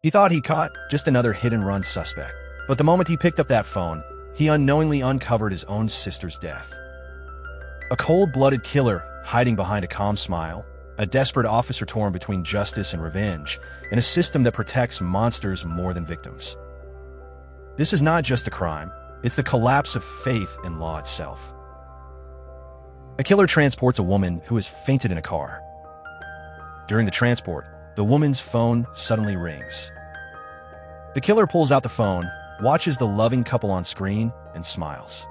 He thought he caught just another hit-and-run suspect, but the moment he picked up that phone, he unknowingly uncovered his own sister's death. A cold-blooded killer hiding behind a calm smile, a desperate officer torn between justice and revenge, and a system that protects monsters more than victims. This is not just a crime, it's the collapse of faith in law itself. A killer transports a woman who has fainted in a car. During the transport, the woman's phone suddenly rings. The killer pulls out the phone, watches the loving couple on screen, and smiles.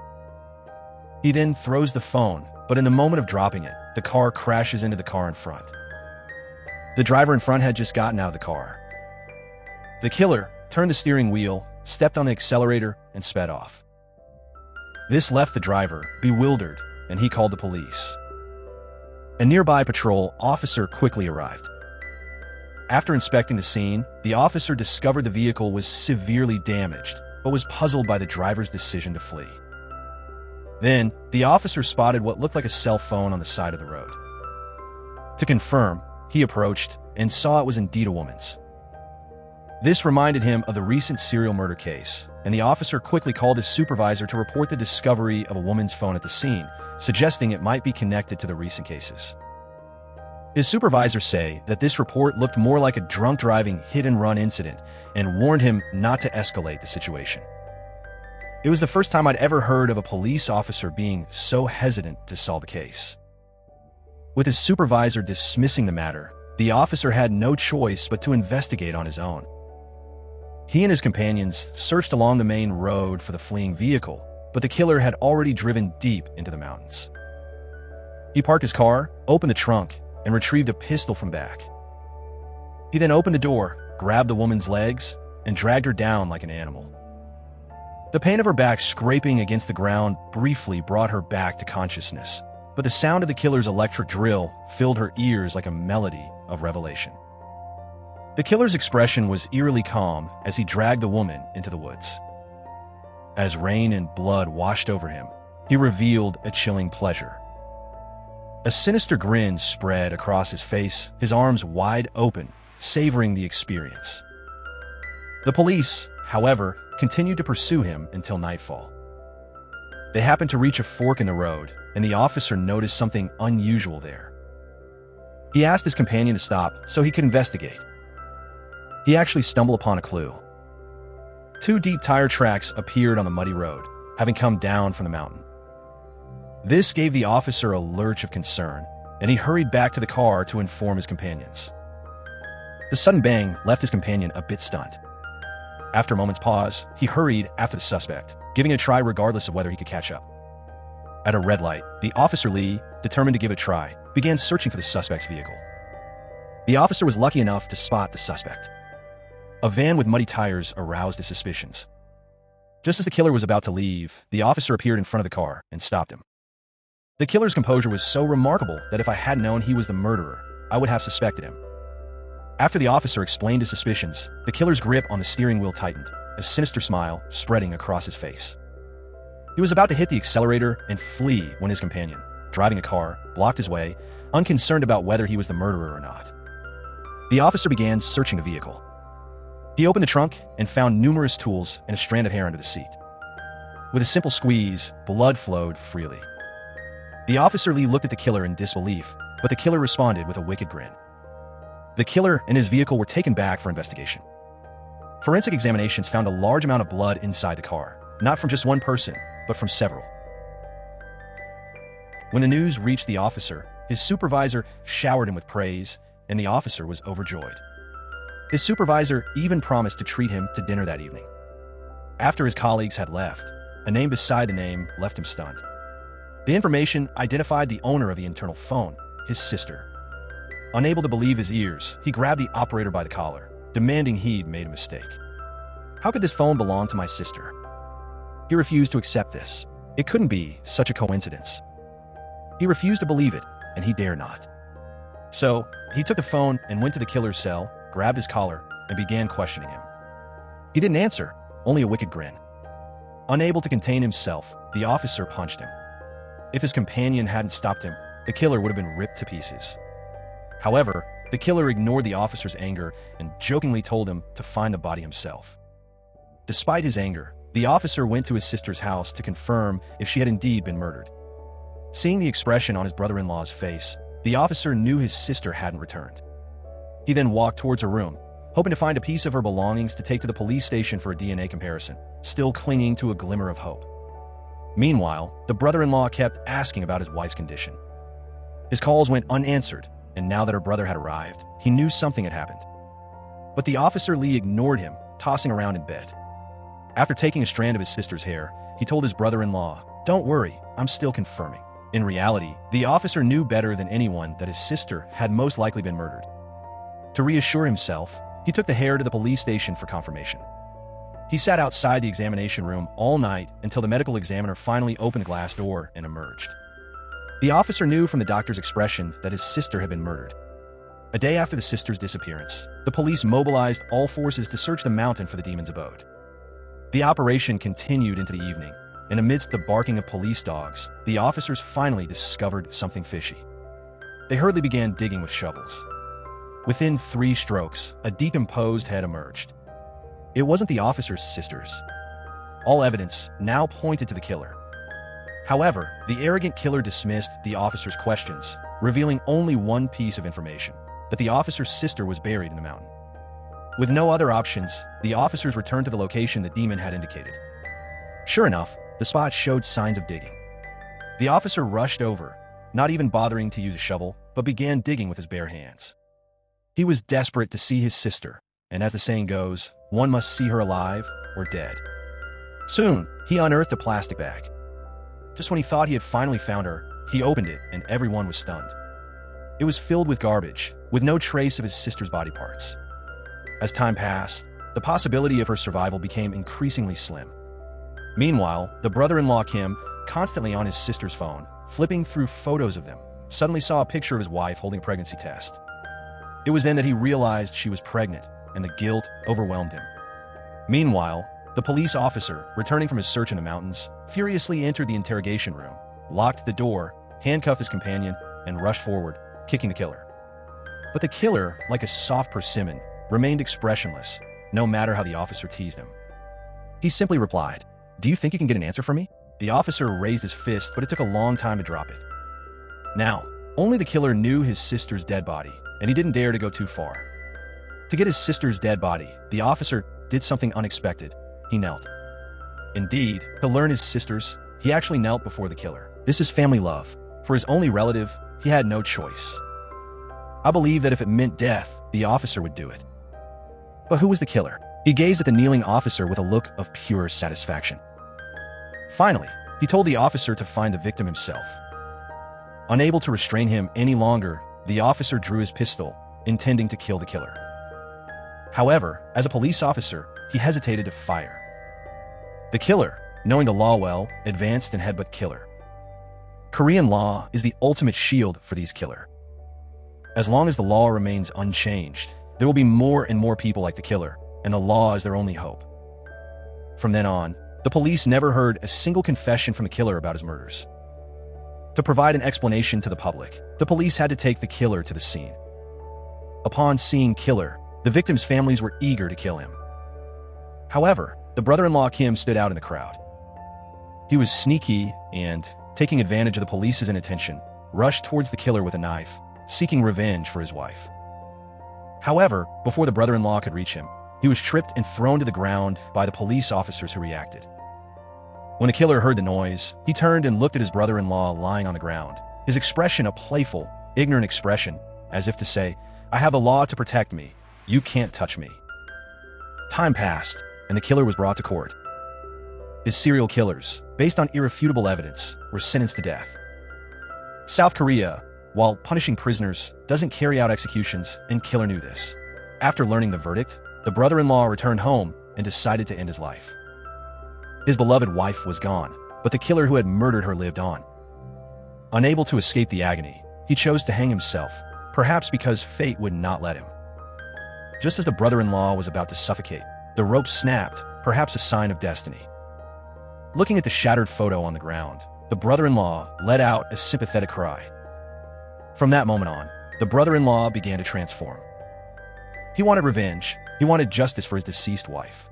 He then throws the phone, but in the moment of dropping it, the car crashes into the car in front. The driver in front had just gotten out of the car. The killer turned the steering wheel, stepped on the accelerator, and sped off. This left the driver bewildered, and he called the police. A nearby patrol officer quickly arrived. After inspecting the scene, the officer discovered the vehicle was severely damaged, but was puzzled by the driver's decision to flee. Then, the officer spotted what looked like a cell phone on the side of the road. To confirm, he approached and saw it was indeed a woman's. This reminded him of the recent serial murder case, and the officer quickly called his supervisor to report the discovery of a woman's phone at the scene, suggesting it might be connected to the recent cases. His supervisors say that this report looked more like a drunk driving hit-and-run incident and warned him not to escalate the situation. It was the first time I'd ever heard of a police officer being so hesitant to solve a case. With his supervisor dismissing the matter, the officer had no choice but to investigate on his own. He and his companions searched along the main road for the fleeing vehicle, but the killer had already driven deep into the mountains. He parked his car, opened the trunk, and retrieved a pistol from back. He then opened the door, grabbed the woman's legs, and dragged her down like an animal. The pain of her back scraping against the ground briefly brought her back to consciousness, but the sound of the killer's electric drill filled her ears like a melody of revelation. The killer's expression was eerily calm as he dragged the woman into the woods. As rain and blood washed over him, he revealed a chilling pleasure. A sinister grin spread across his face, his arms wide open, savoring the experience. The police, however, continued to pursue him until nightfall. They happened to reach a fork in the road, and the officer noticed something unusual there. He asked his companion to stop so he could investigate. He actually stumbled upon a clue. 2 deep tire tracks appeared on the muddy road, having come down from the mountain. This gave the officer a lurch of concern, and he hurried back to the car to inform his companions. The sudden bang left his companion a bit stunned. After a moment's pause, he hurried after the suspect, giving it a try regardless of whether he could catch up. At a red light, the officer Lee, determined to give it a try, began searching for the suspect's vehicle. The officer was lucky enough to spot the suspect. A van with muddy tires aroused his suspicions. Just as the killer was about to leave, the officer appeared in front of the car and stopped him. The killer's composure was so remarkable that if I had known he was the murderer, I would have suspected him. After the officer explained his suspicions, the killer's grip on the steering wheel tightened, a sinister smile spreading across his face. He was about to hit the accelerator and flee when his companion, driving a car, blocked his way, unconcerned about whether he was the murderer or not. The officer began searching the vehicle. He opened the trunk and found numerous tools and a strand of hair under the seat. With a simple squeeze, blood flowed freely. The officer Lee looked at the killer in disbelief, but the killer responded with a wicked grin. The killer and his vehicle were taken back for investigation. Forensic examinations found a large amount of blood inside the car, not from just one person, but from several. When the news reached the officer, his supervisor showered him with praise, and the officer was overjoyed. His supervisor even promised to treat him to dinner that evening. After his colleagues had left, a name beside the name left him stunned. The information identified the owner of the internal phone, his sister. Unable to believe his ears, he grabbed the operator by the collar, demanding he'd made a mistake. How could this phone belong to my sister? He refused to accept this. It couldn't be such a coincidence. He refused to believe it, and he dare not. So, he took the phone and went to the killer's cell, grabbed his collar, and began questioning him. He didn't answer, only a wicked grin. Unable to contain himself, the officer punched him. If his companion hadn't stopped him, the killer would have been ripped to pieces. However, The killer ignored the officer's anger and jokingly told him to find the body himself. Despite his anger, the officer went to his sister's house to confirm if she had indeed been murdered. Seeing the expression on his brother-in-law's face, the officer knew his sister hadn't returned. He then walked towards her room, hoping to find a piece of her belongings to take to the police station for a DNA comparison, still clinging to a glimmer of hope. Meanwhile, the brother-in-law kept asking about his wife's condition. His calls went unanswered, and now that her brother had arrived, he knew something had happened. But the officer Lee ignored him, tossing around in bed. After taking a strand of his sister's hair, he told his brother-in-law, "Don't worry, I'm still confirming." In reality, the officer knew better than anyone that his sister had most likely been murdered. To reassure himself, he took the hair to the police station for confirmation. He sat outside the examination room all night until the medical examiner finally opened the glass door and emerged. The officer knew from the doctor's expression that his sister had been murdered. A day after the sister's disappearance, the police mobilized all forces to search the mountain for the demon's abode. The operation continued into the evening, and amidst the barking of police dogs, the officers finally discovered something fishy. They hurriedly began digging with shovels. Within 3 strokes, a decomposed head emerged. It wasn't the officer's sister's. All evidence now pointed to the killer. However, the arrogant killer dismissed the officer's questions, revealing only one piece of information: that the officer's sister was buried in the mountain. With no other options, the officers returned to the location the demon had indicated. Sure enough, the spot showed signs of digging. The officer rushed over, not even bothering to use a shovel, but began digging with his bare hands. He was desperate to see his sister, and as the saying goes, one must see her alive or dead. Soon, he unearthed a plastic bag. Just when he thought he had finally found her, he opened it and everyone was stunned. It was filled with garbage, with no trace of his sister's body parts. As time passed, the possibility of her survival became increasingly slim. Meanwhile, the brother-in-law Kim, constantly on his sister's phone, flipping through photos of them, suddenly saw a picture of his wife holding a pregnancy test. It was then that he realized she was pregnant, and the guilt overwhelmed him. Meanwhile, the police officer, returning from his search in the mountains, furiously entered the interrogation room, locked the door, handcuffed his companion, and rushed forward, kicking the killer. But the killer, like a soft persimmon, remained expressionless, no matter how the officer teased him. He simply replied, "Do you think you can get an answer from me?" The officer raised his fist, but it took a long time to drop it. Now, only the killer knew his sister's dead body, and he didn't dare to go too far. To get his sister's dead body, the officer did something unexpected. He knelt. Indeed, to learn his sister's, he actually knelt before the killer. This is family love. For his only relative, he had no choice. I believe that if it meant death, the officer would do it. But who was the killer? He gazed at the kneeling officer with a look of pure satisfaction. Finally, he told the officer to find the victim himself. Unable to restrain him any longer, the officer drew his pistol, intending to kill the killer. However, as a police officer, he hesitated to fire. The killer, knowing the law well, advanced and headbutt killer. Korean law is the ultimate shield for these killer. As long as the law remains unchanged, there will be more and more people like the killer, and the law is their only hope. From then on, the police never heard a single confession from the killer about his murders. To provide an explanation to the public, the police had to take the killer to the scene. Upon seeing killer, the victims' families were eager to kill him. However, the brother-in-law Kim stood out in the crowd. He was sneaky and, taking advantage of the police's inattention, rushed towards the killer with a knife, seeking revenge for his wife. However, before the brother-in-law could reach him, he was tripped and thrown to the ground by the police officers who reacted. When the killer heard the noise, he turned and looked at his brother-in-law lying on the ground, his expression a playful, ignorant expression, as if to say, "I have the law to protect me. You can't touch me." Time passed, and the killer was brought to court. His serial killers, based on irrefutable evidence, were sentenced to death. South Korea, while punishing prisoners, doesn't carry out executions, and killer knew this. After learning the verdict, the brother-in-law returned home and decided to end his life. His beloved wife was gone, but the killer who had murdered her lived on. Unable to escape the agony, he chose to hang himself, perhaps because fate would not let him. Just as the brother-in-law was about to suffocate, the rope snapped, perhaps a sign of destiny. Looking at the shattered photo on the ground, the brother-in-law let out a sympathetic cry. From that moment on, the brother-in-law began to transform. He wanted revenge. He wanted justice for his deceased wife.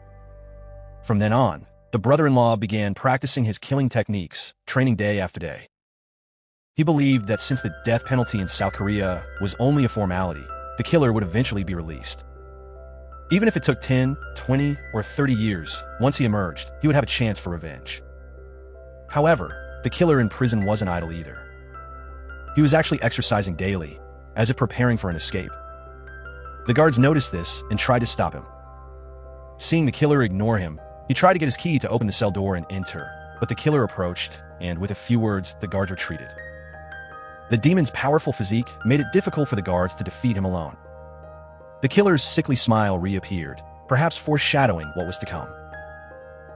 From then on, the brother-in-law began practicing his killing techniques, training day after day. He believed that since the death penalty in South Korea was only a formality, the killer would eventually be released. Even if it took 10, 20, or 30 years, once he emerged, he would have a chance for revenge. However, the killer in prison wasn't idle either. He was actually exercising daily, as if preparing for an escape. The guards noticed this and tried to stop him. Seeing the killer ignore him, he tried to get his key to open the cell door and enter, but the killer approached, and with a few words, the guards retreated. The demon's powerful physique made it difficult for the guards to defeat him alone. The killer's sickly smile reappeared, perhaps foreshadowing what was to come.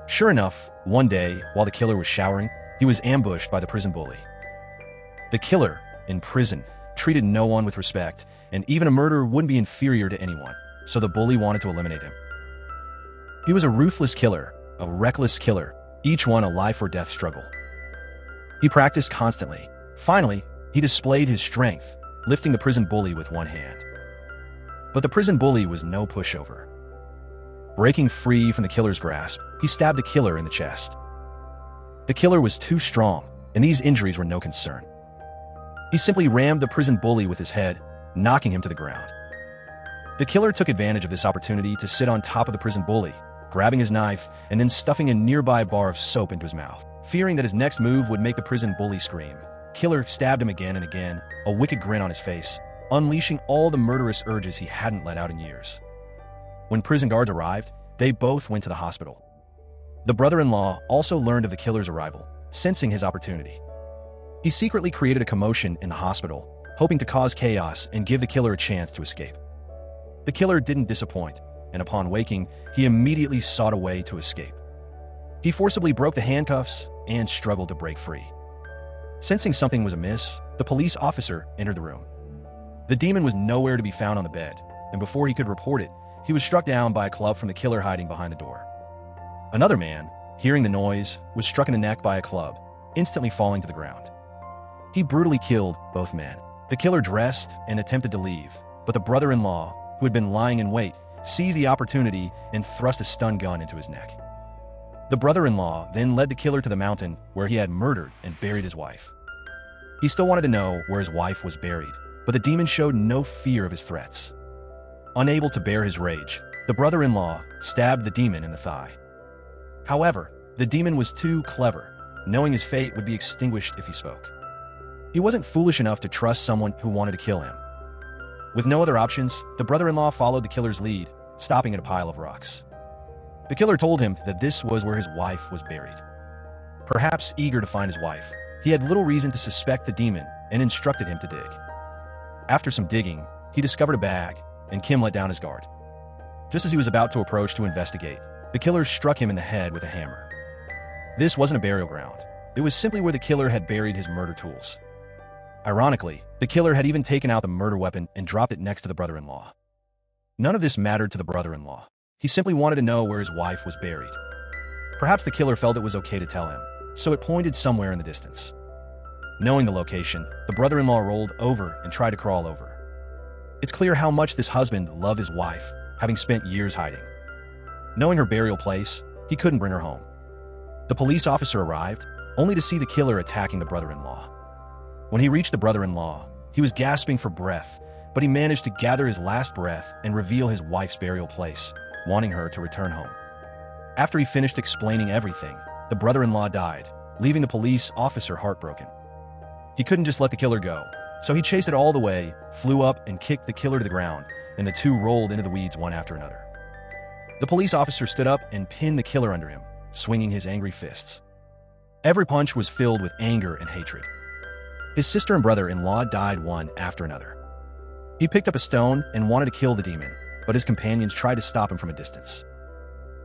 Sure enough, one day, while the killer was showering, he was ambushed by the prison bully. The killer, in prison, treated no one with respect, and even a murderer wouldn't be inferior to anyone, so the bully wanted to eliminate him. He was a ruthless killer, a reckless killer, each one a life-or-death struggle. He practiced constantly. Finally, he displayed his strength, lifting the prison bully with one hand. But the prison bully was no pushover. Breaking free from the killer's grasp, he stabbed the killer in the chest. The killer was too strong, and these injuries were no concern. He simply rammed the prison bully with his head, knocking him to the ground. The killer took advantage of this opportunity to sit on top of the prison bully, grabbing his knife and then stuffing a nearby bar of soap into his mouth. Fearing that his next move would make the prison bully scream, Killer stabbed him again and again, a wicked grin on his face, unleashing all the murderous urges he hadn't let out in years. When prison guards arrived, they both went to the hospital. The brother-in-law also learned of the killer's arrival, sensing his opportunity. He secretly created a commotion in the hospital, hoping to cause chaos and give the killer a chance to escape. The killer didn't disappoint, and upon waking, he immediately sought a way to escape. He forcibly broke the handcuffs and struggled to break free. Sensing something was amiss, the police officer entered the room. The demon was nowhere to be found on the bed, and before he could report it, he was struck down by a club from the killer hiding behind the door. Another man, hearing the noise, was struck in the neck by a club, instantly falling to the ground. He brutally killed both men. The killer dressed and attempted to leave, but the brother-in-law, who had been lying in wait, seized the opportunity and thrust a stun gun into his neck. The brother-in-law then led the killer to the mountain where he had murdered and buried his wife. He still wanted to know where his wife was buried, but the demon showed no fear of his threats. Unable to bear his rage, the brother-in-law stabbed the demon in the thigh. However, the demon was too clever, knowing his fate would be extinguished if he spoke. He wasn't foolish enough to trust someone who wanted to kill him. With no other options, the brother-in-law followed the killer's lead, stopping at a pile of rocks. The killer told him that this was where his wife was buried. Perhaps eager to find his wife, he had little reason to suspect the demon and instructed him to dig. After some digging, he discovered a bag, and Kim let down his guard. Just as he was about to approach to investigate, the killer struck him in the head with a hammer. This wasn't a burial ground. It was simply where the killer had buried his murder tools. Ironically, the killer had even taken out the murder weapon and dropped it next to the brother-in-law. None of this mattered to the brother-in-law. He simply wanted to know where his wife was buried. Perhaps the killer felt it was okay to tell him, so it pointed somewhere in the distance. Knowing the location, the brother-in-law rolled over and tried to crawl over. It's clear how much this husband loved his wife, having spent years hiding. Knowing her burial place, he couldn't bring her home. The police officer arrived, only to see the killer attacking the brother-in-law. When he reached the brother-in-law, he was gasping for breath, but he managed to gather his last breath and reveal his wife's burial place, wanting her to return home. After he finished explaining everything, the brother-in-law died, leaving the police officer heartbroken. He couldn't just let the killer go, so he chased it all the way, flew up and kicked the killer to the ground, and the two rolled into the weeds one after another. The police officer stood up and pinned the killer under him, swinging his angry fists. Every punch was filled with anger and hatred. His sister and brother-in-law died one after another. He picked up a stone and wanted to kill the demon, but his companions tried to stop him from a distance.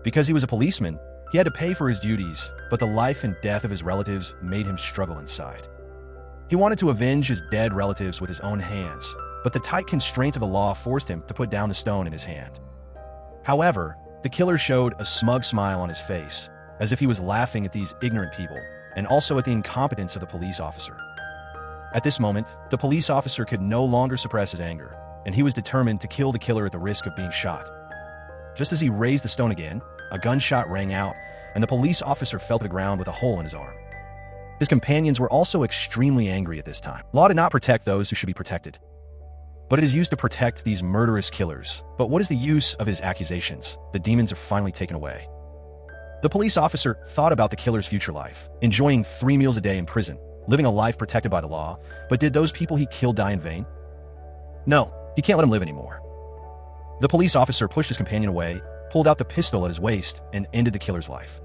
Because he was a policeman, he had to pay for his duties, but the life and death of his relatives made him struggle inside. He wanted to avenge his dead relatives with his own hands, but the tight constraints of the law forced him to put down the stone in his hand. However, the killer showed a smug smile on his face, as if he was laughing at these ignorant people, and also at the incompetence of the police officer. At this moment, the police officer could no longer suppress his anger, and he was determined to kill the killer at the risk of being shot. Just as he raised the stone again, a gunshot rang out, and the police officer fell to the ground with a hole in his arm. His companions were also extremely angry at this time. Law did not protect those who should be protected, but it is used to protect these murderous killers. But what is the use of his accusations? The demons are finally taken away. The police officer thought about the killer's future life, enjoying 3 meals a day in prison, living a life protected by the law. But did those people he killed die in vain? No, he can't let him live anymore. The police officer pushed his companion away, pulled out the pistol at his waist, and ended the killer's life.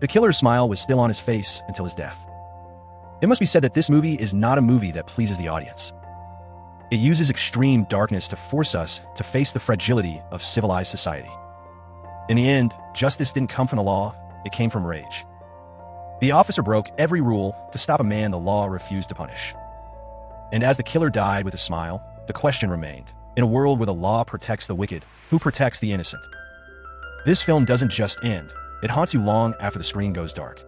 The killer's smile was still on his face until his death. It must be said that this movie is not a movie that pleases the audience. It uses extreme darkness to force us to face the fragility of civilized society. In the end, justice didn't come from the law, it came from rage. The officer broke every rule to stop a man the law refused to punish. And as the killer died with a smile, the question remained, in a world where the law protects the wicked, who protects the innocent? This film doesn't just end, it haunts you long after the screen goes dark.